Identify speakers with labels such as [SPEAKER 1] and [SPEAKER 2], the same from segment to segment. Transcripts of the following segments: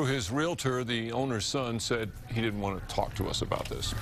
[SPEAKER 1] His realtor, the owner's son, said he didn't want to talk to us about this.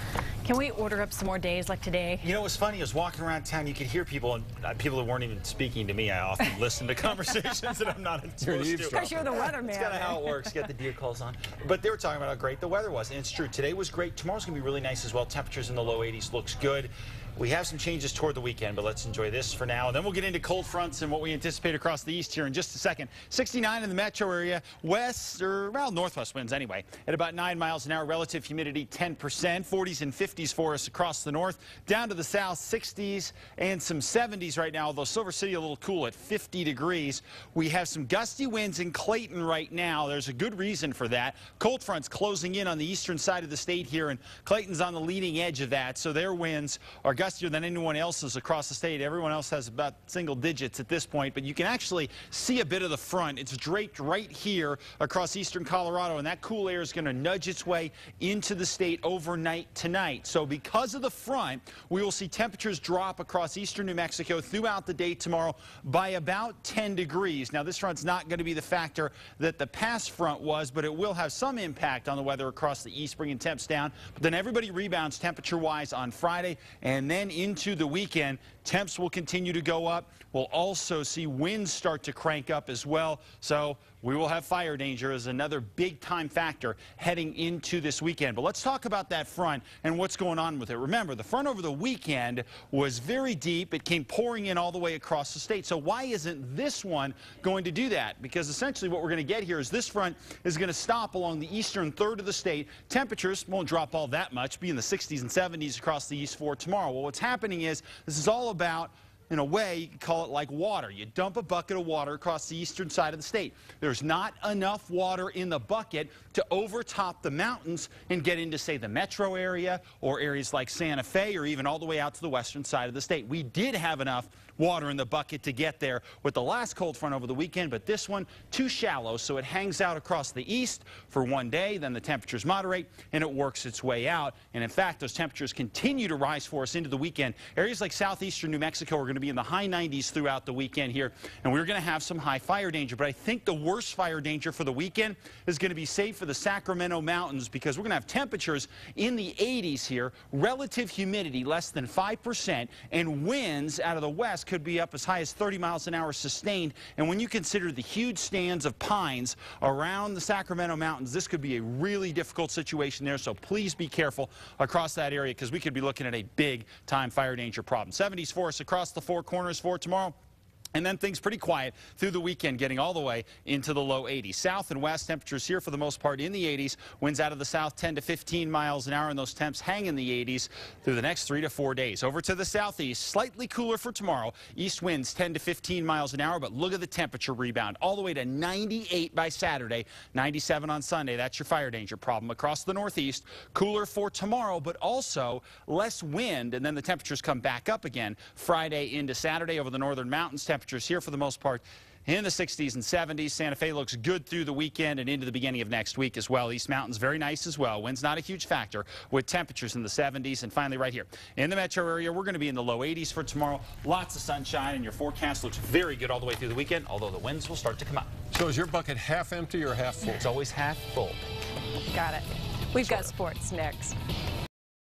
[SPEAKER 2] Can we order up some more days like today?
[SPEAKER 3] You know, it was funny. I was walking around town. You could hear people, and people that weren't even speaking to me. I often listen to conversations that I'm not supposed to.
[SPEAKER 2] Because you're the weatherman.
[SPEAKER 3] It's kind of how it works. Get the deer calls on. But they were talking about how great the weather was, and it's true. Today was great. Tomorrow's going to be really nice as well. Temperatures in the low 80s looks good. We have some changes toward the weekend, but let's enjoy this for now. And then we'll get into cold fronts and what we anticipate across the east here in just a second. 69 in the metro area, west, or well, northwest winds anyway, at about 9 miles an hour. Relative humidity 10%, 40s and 50s for us across the north. Down to the south, 60s and some 70s right now, although Silver City a little cool at 50 degrees. We have some gusty winds in Clayton right now. There's a good reason for that. Cold fronts closing in on the eastern side of the state here, and Clayton's on the leading edge of that, so their winds are gustier than anyone else's across the state. Everyone else has about single digits at this point, but you can actually see a bit of the front. It's draped right here across eastern Colorado, and that cool air is going to nudge its way into the state overnight tonight. So because of the front, we will see temperatures drop across eastern New Mexico throughout the day tomorrow by about 10 degrees. Now, this front's not going to be the factor that the past front was, but it will have some impact on the weather across the east, bringing temps down. But then everybody rebounds temperature-wise on Friday, and then into the weekend, temps will continue to go up. We'll also see winds start to crank up as well. So we will have fire danger as another big-time factor heading into this weekend. But let's talk about that front and what's going on with it. Remember, the front over the weekend was very deep. It came pouring in all the way across the state. So why isn't this one going to do that? Because essentially what we're going to get here is this front is going to stop along the eastern third of the state. Temperatures won't drop all that much, be in the 60s and 70s across the east for tomorrow. Well, what's happening is this is all about, in a way, you could call it like water. You dump a bucket of water across the eastern side of the state. There's not enough water in the bucket to overtop the mountains and get into, say, the metro area or areas like Santa Fe or even all the way out to the western side of the state. We did have enough water in the bucket to get there with the last cold front over the weekend, but this one too shallow, so it hangs out across the east for one day, then the temperatures moderate and it works its way out. And in fact, those temperatures continue to rise for us into the weekend. Areas like southeastern New Mexico are going to be in the high 90s throughout the weekend here, and we're going to have some high fire danger. But I think the worst fire danger for the weekend is going to be saved for the Sacramento Mountains, because we're going to have temperatures in the 80s here, relative humidity less than 5%, and winds out of the west could be up as high as 30 miles an hour sustained. And when you consider the huge stands of pines around the Sacramento Mountains, this could be a really difficult situation there. So please be careful across that area, because we could be looking at a big time fire danger problem. 70s for us across the four corners for tomorrow. And then things pretty quiet through the weekend, getting all the way into the low 80s. South and west temperatures here for the most part in the 80s. Winds out of the south 10 to 15 miles an hour, and those temps hang in the 80s through the next 3 to 4 days. Over to the southeast, slightly cooler for tomorrow. East winds 10 to 15 miles an hour, but look at the temperature rebound. All the way to 98 by Saturday, 97 on Sunday. That's your fire danger problem. Across the northeast, cooler for tomorrow, but also less wind, and then the temperatures come back up again Friday into Saturday over the northern mountains. Temperatures here for the most part in the 60s and 70s. Santa Fe looks good through the weekend and into the beginning of next week as well. East Mountains very nice as well. Wind's not a huge factor with temperatures in the 70s. And finally right here in the metro area, we're going to be in the low 80s for tomorrow. Lots of sunshine, and your forecast looks very good all the way through the weekend, although the winds will start to come out.
[SPEAKER 1] So is your bucket half empty or half full?
[SPEAKER 3] It's always half full.
[SPEAKER 2] Got it. We've got sports next.